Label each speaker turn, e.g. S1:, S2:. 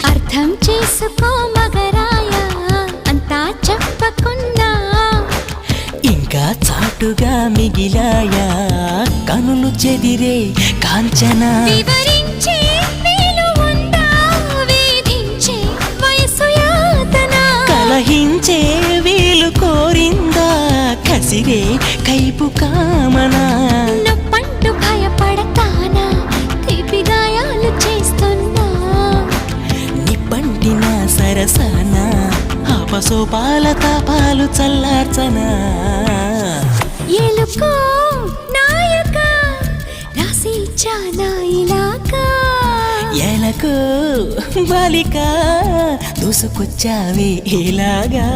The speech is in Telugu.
S1: అర్థం చేసుకో మగరాయ అంతా చెప్పకున్నా
S2: ఇంకా చాటుగా మిగిలాయా కనులు చెదిరే కాంచన
S1: వివరించే వీలు ఉందా వేధించే వయసు యాతన
S2: కలహించే వీలు కోరిందా కసిరే కైపు కామనా
S1: నొప్పంటూ భయపడతానా తీపి గాయాలు చేస్తున్నా
S2: నిప్పంటిన సరసన ఆపసోపాల తాపాలు చల్లార్చనా
S1: ఎలుకో నాయక రాసి ఇచ్చానా ఇలాగా
S2: ఎలకు బాలిక దూసుకొచ్చావే ఇలాగా